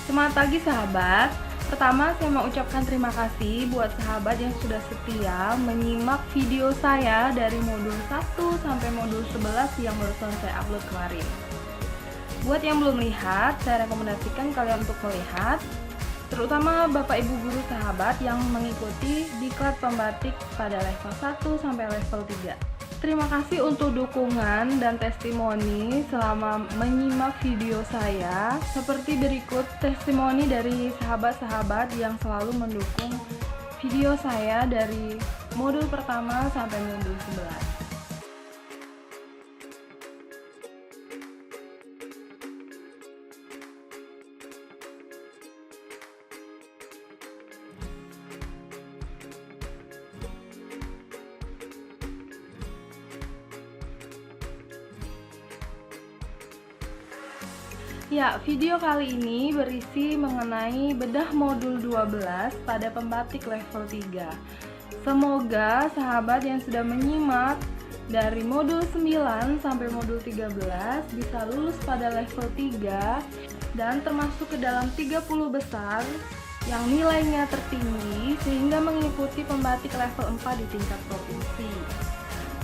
Semangat pagi sahabat. Pertama saya mau ucapkan terima kasih buat sahabat yang sudah setia menyimak video saya dari modul 1 sampai modul 11 yang barusan saya upload kemarin. Buat yang belum lihat, saya rekomendasikan kalian untuk melihat, terutama Bapak Ibu guru sahabat yang mengikuti diklat pembatik pada level 1 sampai level 3. Terima kasih untuk dukungan dan testimoni selama menyimak video saya. Seperti berikut testimoni dari sahabat-sahabat yang selalu mendukung video saya dari modul pertama sampai modul 11. Ya, video kali ini berisi mengenai bedah modul 12 pada pembatik level 3. Semoga sahabat yang sudah menyimak dari modul 9 sampai modul 13 bisa lulus pada level 3 dan termasuk ke dalam 30 besar yang nilainya tertinggi sehingga mengikuti pembatik level 4 di tingkat provinsi.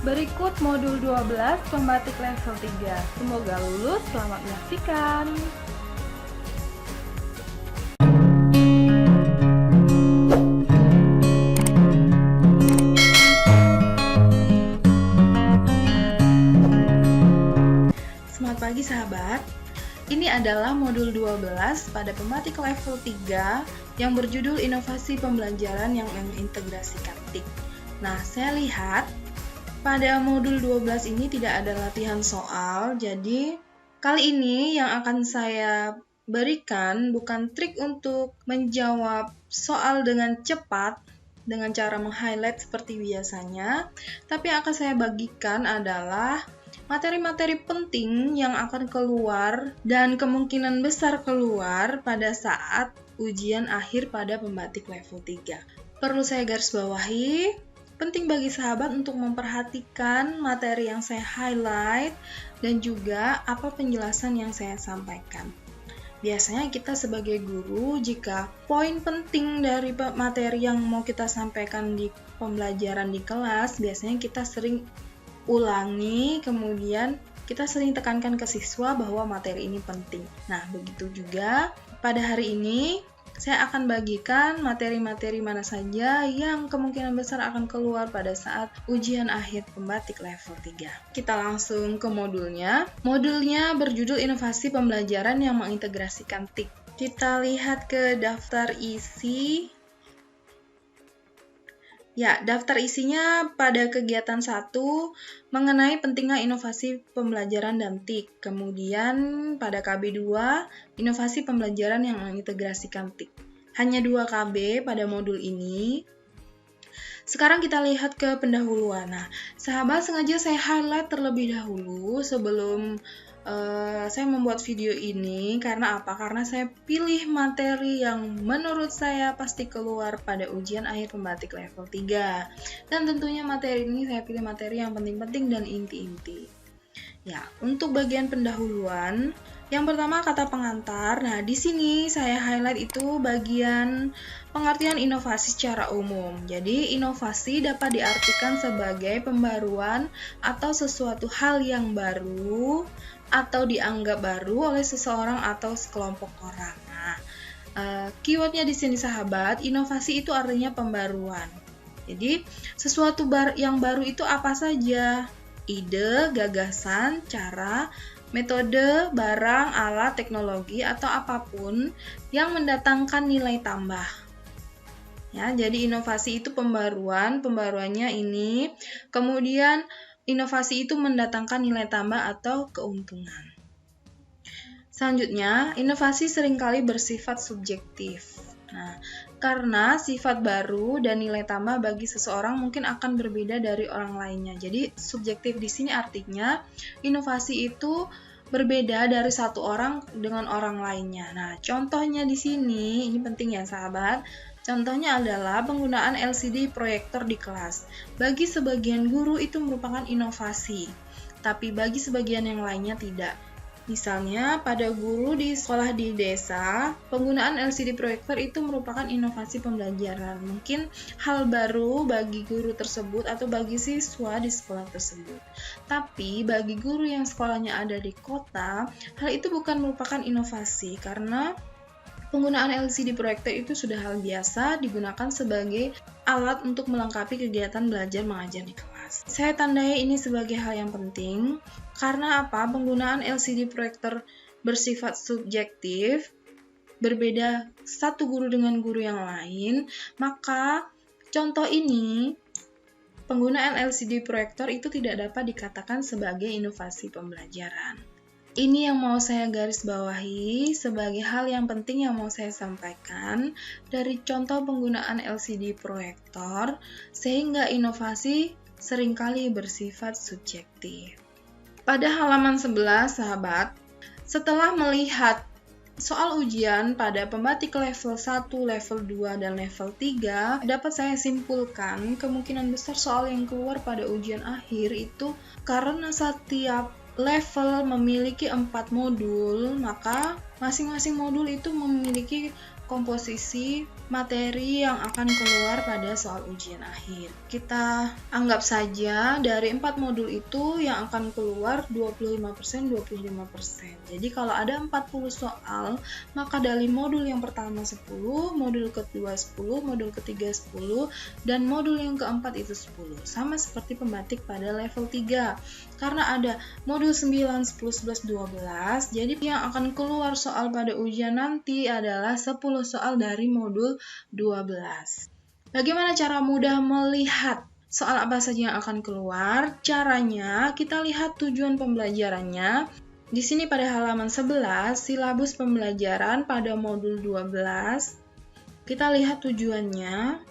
Berikut modul 12 pembatik level 3. Semoga lulus, selamat menyaksikan. Selamat pagi sahabat. Ini adalah modul 12 pada pembatik level 3 yang berjudul Inovasi Pembelajaran yang mengintegrasikan TIK. Nah, saya lihat pada modul 12 ini tidak ada latihan soal, jadi kali ini yang akan saya berikan bukan trik untuk menjawab soal dengan cepat dengan cara meng-highlight seperti biasanya, tapi yang akan saya bagikan adalah materi-materi penting yang akan keluar dan kemungkinan besar keluar pada saat ujian akhir pada pembatik level 3. Perlu saya garis bawahi, penting bagi sahabat untuk memperhatikan materi yang saya highlight dan juga apa penjelasan yang saya sampaikan. Biasanya kita sebagai guru, jika poin penting dari materi yang mau kita sampaikan di pembelajaran di kelas, biasanya kita sering ulangi, kemudian kita sering tekankan ke siswa bahwa materi ini penting. Nah, begitu juga pada hari ini saya akan bagikan materi-materi mana saja yang kemungkinan besar akan keluar pada saat ujian akhir pembatik level 3. Kita langsung ke modulnya. Modulnya berjudul Inovasi Pembelajaran yang mengintegrasikan TIK. Kita lihat ke daftar isi. Ya, daftar isinya pada kegiatan 1 mengenai pentingnya inovasi pembelajaran dan TIK. Kemudian pada KB 2, inovasi pembelajaran yang mengintegrasikan TIK. Hanya 2 KB pada modul ini. Sekarang kita lihat ke pendahuluan. Nah, sahabat sengaja saya highlight terlebih dahulu sebelum saya membuat video ini. Karena apa? Karena saya pilih materi yang menurut saya pasti keluar pada ujian akhir pembatik level 3. Dan tentunya materi ini saya pilih materi yang penting-penting dan inti-inti. Ya, untuk bagian pendahuluan, yang pertama kata pengantar. Nah, di sini saya highlight itu bagian pengertian inovasi secara umum. Jadi, inovasi dapat diartikan sebagai pembaruan atau sesuatu hal yang baru atau dianggap baru oleh seseorang atau sekelompok orang. Nah, keywordnya di sini sahabat, inovasi itu artinya pembaruan. Jadi, sesuatu yang baru itu apa saja? Ide, gagasan, cara, metode, barang, alat, teknologi, atau apapun yang mendatangkan nilai tambah. Ya, jadi inovasi itu pembaruannya ini. Kemudian inovasi itu mendatangkan nilai tambah atau keuntungan. Selanjutnya, inovasi seringkali bersifat subjektif. Nah, karena sifat baru dan nilai tambah bagi seseorang mungkin akan berbeda dari orang lainnya. Jadi, subjektif di sini artinya inovasi itu berbeda dari satu orang dengan orang lainnya. Nah, contohnya di sini, ini penting ya sahabat. Contohnya adalah penggunaan LCD proyektor di kelas. Bagi sebagian guru itu merupakan inovasi, tapi bagi sebagian yang lainnya tidak. Misalnya, pada guru di sekolah di desa, penggunaan LCD proyektor itu merupakan inovasi pembelajaran. Mungkin hal baru bagi guru tersebut atau bagi siswa di sekolah tersebut. Tapi, bagi guru yang sekolahnya ada di kota, hal itu bukan merupakan inovasi karena penggunaan LCD proyektor itu sudah hal biasa digunakan sebagai alat untuk melengkapi kegiatan belajar mengajar di kelas. Saya tandai ini sebagai hal yang penting karena apa? Penggunaan LCD proyektor bersifat subjektif, berbeda satu guru dengan guru yang lain, maka contoh ini penggunaan LCD proyektor itu tidak dapat dikatakan sebagai inovasi pembelajaran. Ini yang mau saya garis bawahi sebagai hal yang penting yang mau saya sampaikan dari contoh penggunaan LCD proyektor, sehingga inovasi seringkali bersifat subjektif. Pada halaman 11, sahabat, setelah melihat soal ujian pada pembatik level 1, level 2, dan level 3, dapat saya simpulkan kemungkinan besar soal yang keluar pada ujian akhir itu karena setiap level memiliki 4 modul, maka masing-masing modul itu memiliki komposisi materi yang akan keluar pada soal ujian akhir. Kita anggap saja dari 4 modul itu yang akan keluar 25%, 25%. Jadi kalau ada 40 soal, maka dari modul yang pertama 10, modul kedua 10, modul ketiga 10, dan modul yang keempat itu 10. Sama seperti pembatik pada level 3. Karena ada modul 9, 10, 11, 12, jadi yang akan keluar soal pada ujian nanti adalah 10 soal dari modul 12. Bagaimana cara mudah melihat soal apa saja yang akan keluar? Caranya, kita lihat tujuan pembelajarannya. Di sini pada halaman 11, silabus pembelajaran pada modul 12. Kita lihat tujuannya.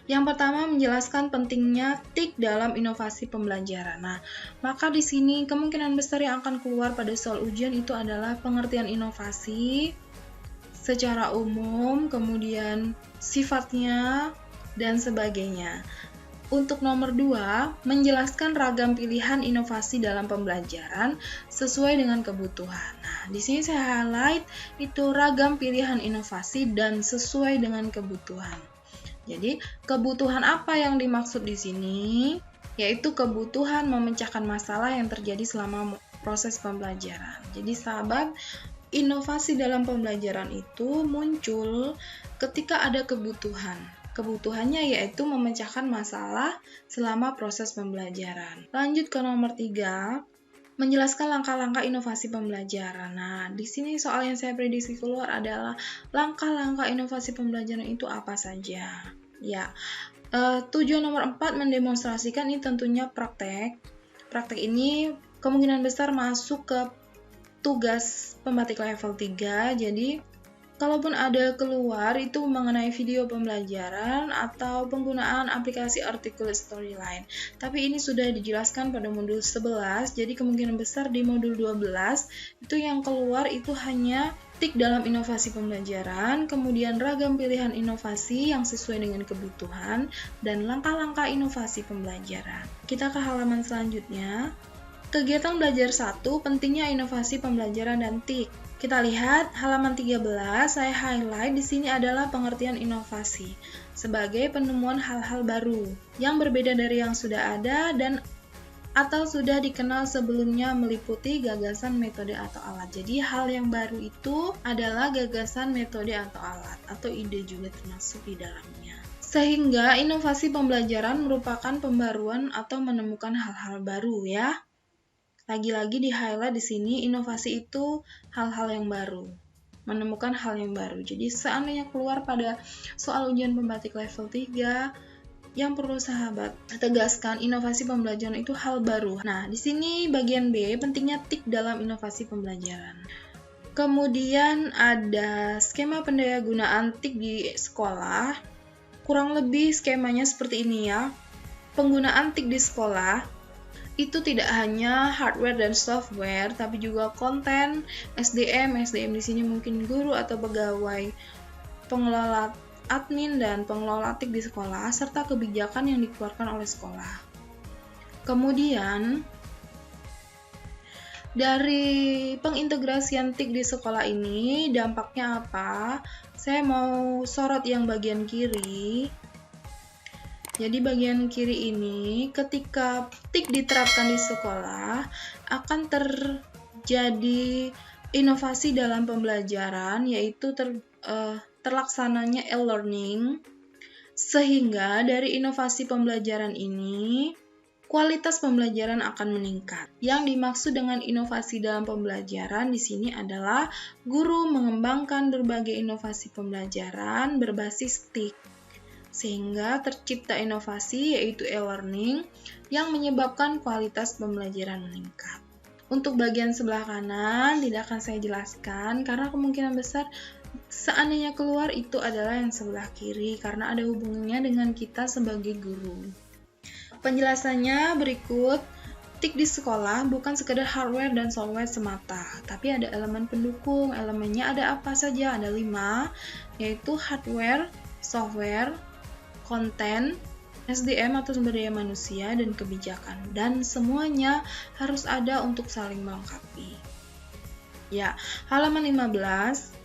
Yang pertama menjelaskan pentingnya TIK dalam inovasi pembelajaran. Nah, maka di sini kemungkinan besar yang akan keluar pada soal ujian itu adalah pengertian inovasi secara umum, kemudian sifatnya, dan sebagainya. Untuk nomor 2, menjelaskan ragam pilihan inovasi dalam pembelajaran sesuai dengan kebutuhan. Nah, di sini saya highlight itu ragam pilihan inovasi dan sesuai dengan kebutuhan. Jadi, kebutuhan apa yang dimaksud di sini? Yaitu kebutuhan memecahkan masalah yang terjadi selama proses pembelajaran. Jadi, sahabat, inovasi dalam pembelajaran itu muncul ketika ada kebutuhan. Kebutuhannya yaitu memecahkan masalah selama proses pembelajaran. Lanjut ke nomor 3, menjelaskan langkah-langkah inovasi pembelajaran. Nah, di sini soal yang saya prediksi keluar adalah langkah-langkah inovasi pembelajaran itu apa saja. Ya, tujuan nomor 4 mendemonstrasikan ini tentunya praktek. Praktek ini kemungkinan besar masuk ke tugas pembatik level 3, jadi kalaupun ada keluar itu mengenai video pembelajaran atau penggunaan aplikasi Articulate Storyline. Tapi ini sudah dijelaskan pada modul 11, jadi kemungkinan besar di modul 12 itu yang keluar itu hanya TIK dalam inovasi pembelajaran, kemudian ragam pilihan inovasi yang sesuai dengan kebutuhan, dan langkah-langkah inovasi pembelajaran. Kita ke halaman selanjutnya. Kegiatan belajar 1, pentingnya inovasi pembelajaran dan TIK. Kita lihat halaman 13, saya highlight di sini adalah pengertian inovasi sebagai penemuan hal-hal baru yang berbeda dari yang sudah ada dan atau sudah dikenal sebelumnya meliputi gagasan, metode, atau alat. Jadi hal yang baru itu adalah gagasan, metode, atau alat atau ide juga termasuk di dalamnya. Sehingga inovasi pembelajaran merupakan pembaruan atau menemukan hal-hal baru ya. Lagi-lagi di highlight di sini inovasi itu hal-hal yang baru, menemukan hal yang baru. Jadi seandainya keluar pada soal ujian pembatik level 3, yang perlu sahabat tegaskan inovasi pembelajaran itu hal baru. Nah, di sini bagian B pentingnya TIK dalam inovasi pembelajaran. Kemudian ada skema pendayagunaan TIK di sekolah. Kurang lebih skemanya seperti ini ya. Penggunaan TIK di sekolah itu tidak hanya hardware dan software, tapi juga konten, SDM di sini mungkin guru atau pegawai, pengelola admin dan pengelola TIK di sekolah, serta kebijakan yang dikeluarkan oleh sekolah. Kemudian, Dari pengintegrasian TIK di sekolah ini, dampaknya apa? Saya mau sorot yang bagian kiri. Jadi bagian kiri ini, ketika TIK diterapkan di sekolah, akan terjadi inovasi dalam pembelajaran, yaitu terlaksananya e-learning, sehingga dari inovasi pembelajaran ini, kualitas pembelajaran akan meningkat. Yang dimaksud dengan inovasi dalam pembelajaran di sini adalah guru mengembangkan berbagai inovasi pembelajaran berbasis TIK, sehingga tercipta inovasi yaitu e-learning yang menyebabkan kualitas pembelajaran meningkat. Untuk bagian sebelah kanan tidak akan saya jelaskan karena kemungkinan besar seandainya keluar itu adalah yang sebelah kiri karena ada hubungannya dengan kita sebagai guru. Penjelasannya berikut. TIK di sekolah bukan sekedar hardware dan software semata, tapi ada elemen pendukung. Elemennya ada apa saja? Ada 5, yaitu hardware, software, konten, SDM atau sumber daya manusia, dan kebijakan. Dan semuanya harus ada untuk saling melengkapi. Ya, halaman 15.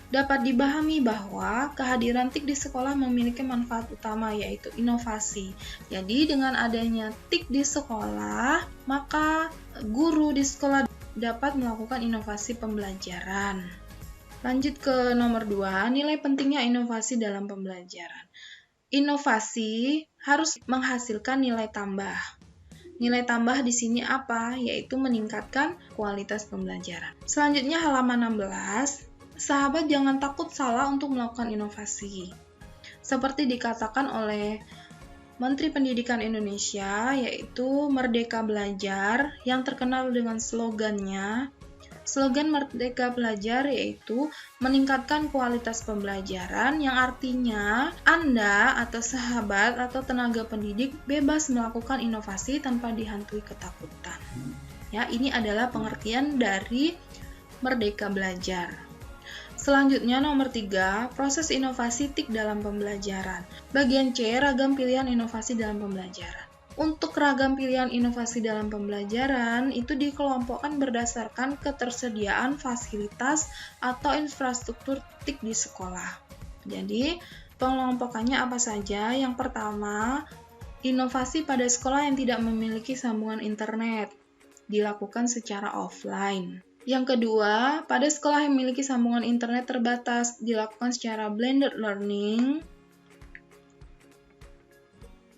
Dapat dipahami bahwa kehadiran TIK di sekolah memiliki manfaat utama, yaitu inovasi. Jadi, dengan adanya TIK di sekolah, maka guru di sekolah dapat melakukan inovasi pembelajaran. Lanjut ke nomor 2, nilai pentingnya inovasi dalam pembelajaran. Inovasi harus menghasilkan nilai tambah. Nilai tambah di sini apa? Yaitu meningkatkan kualitas pembelajaran. Selanjutnya halaman 16. Sahabat jangan takut salah untuk melakukan inovasi. Seperti dikatakan oleh Menteri Pendidikan Indonesia, yaitu Merdeka Belajar, yang terkenal dengan slogannya. Slogan Merdeka Belajar yaitu meningkatkan kualitas pembelajaran, yang artinya Anda atau sahabat atau tenaga pendidik bebas melakukan inovasi tanpa dihantui ketakutan. Ya, ini adalah pengertian dari Merdeka Belajar. Selanjutnya nomor 3, proses inovasi TIK dalam pembelajaran. Bagian C, ragam pilihan inovasi dalam pembelajaran. Untuk ragam pilihan inovasi dalam pembelajaran itu dikelompokkan berdasarkan ketersediaan fasilitas atau infrastruktur TIK di sekolah. Jadi, pengelompokannya apa saja? Yang pertama, inovasi pada sekolah yang tidak memiliki sambungan internet, dilakukan secara offline. Yang kedua, pada sekolah yang memiliki sambungan internet terbatas, dilakukan secara blended learning,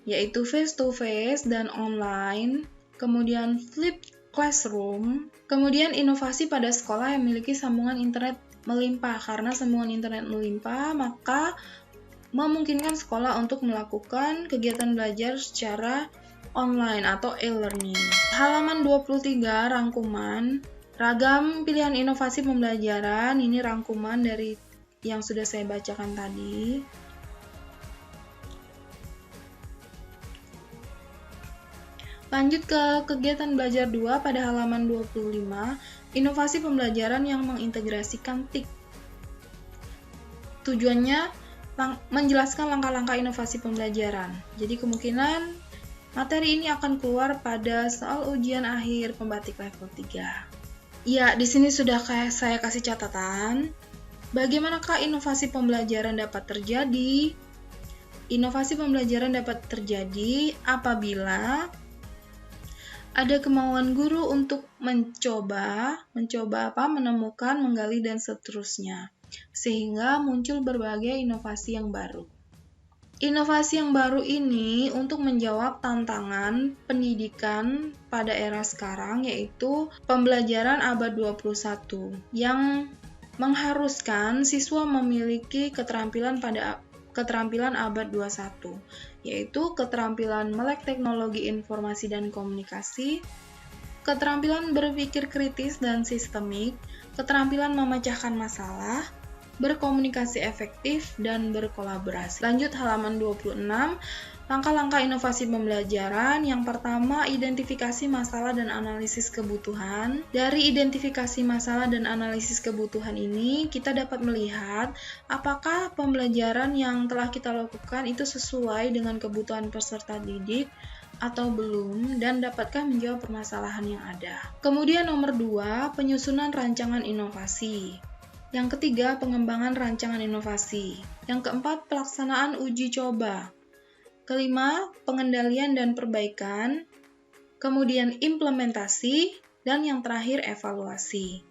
yaitu face-to-face dan online. Kemudian flipped classroom. Kemudian inovasi pada sekolah yang memiliki sambungan internet melimpah. Karena sambungan internet melimpah, maka memungkinkan sekolah untuk melakukan kegiatan belajar secara online atau e-learning. Halaman 23, rangkuman. Ragam pilihan inovasi pembelajaran, ini rangkuman dari yang sudah saya bacakan tadi. Lanjut ke kegiatan belajar 2 pada halaman 25, inovasi pembelajaran yang mengintegrasikan TIK. Tujuannya menjelaskan langkah-langkah inovasi pembelajaran. Jadi kemungkinan materi ini akan keluar pada soal ujian akhir pembatik level 3. Ya, di sini sudah saya kasih catatan. Bagaimanakah inovasi pembelajaran dapat terjadi? Inovasi pembelajaran dapat terjadi apabila ada kemauan guru untuk menemukan, menggali, dan seterusnya. Sehingga muncul berbagai inovasi yang baru. Inovasi yang baru ini untuk menjawab tantangan pendidikan pada era sekarang, yaitu pembelajaran abad 21 yang mengharuskan siswa memiliki keterampilan abad 21, yaitu keterampilan melek teknologi informasi dan komunikasi, keterampilan berpikir kritis dan sistemik, keterampilan memecahkan masalah, berkomunikasi efektif, dan berkolaborasi. Lanjut halaman 26, langkah-langkah inovasi pembelajaran. Yang pertama, identifikasi masalah dan analisis kebutuhan. Dari identifikasi masalah dan analisis kebutuhan ini, kita dapat melihat apakah pembelajaran yang telah kita lakukan itu sesuai dengan kebutuhan peserta didik atau belum dan dapatkah menjawab permasalahan yang ada. Kemudian nomor 2, penyusunan rancangan inovasi. Yang ketiga, pengembangan rancangan inovasi. Yang keempat, pelaksanaan uji coba. Kelima, pengendalian dan perbaikan. Kemudian implementasi, dan yang terakhir evaluasi.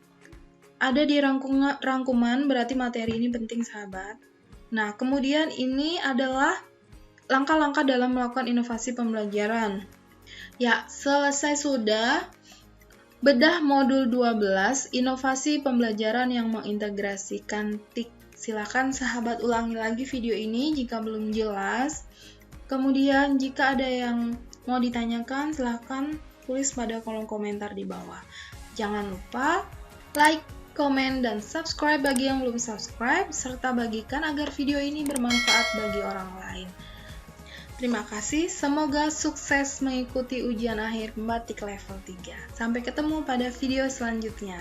Ada di rangkuman, berarti materi ini penting sahabat. Nah, kemudian ini adalah langkah-langkah dalam melakukan inovasi pembelajaran. Ya, selesai sudah. Bedah modul 12, inovasi pembelajaran yang mengintegrasikan TIK. Silakan sahabat ulangi lagi video ini jika belum jelas. Kemudian jika ada yang mau ditanyakan, silakan tulis pada kolom komentar di bawah. Jangan lupa like, komen, dan subscribe bagi yang belum subscribe, serta bagikan agar video ini bermanfaat bagi orang lain. Terima kasih, semoga sukses mengikuti ujian akhir pembatik level 3. Sampai ketemu pada video selanjutnya.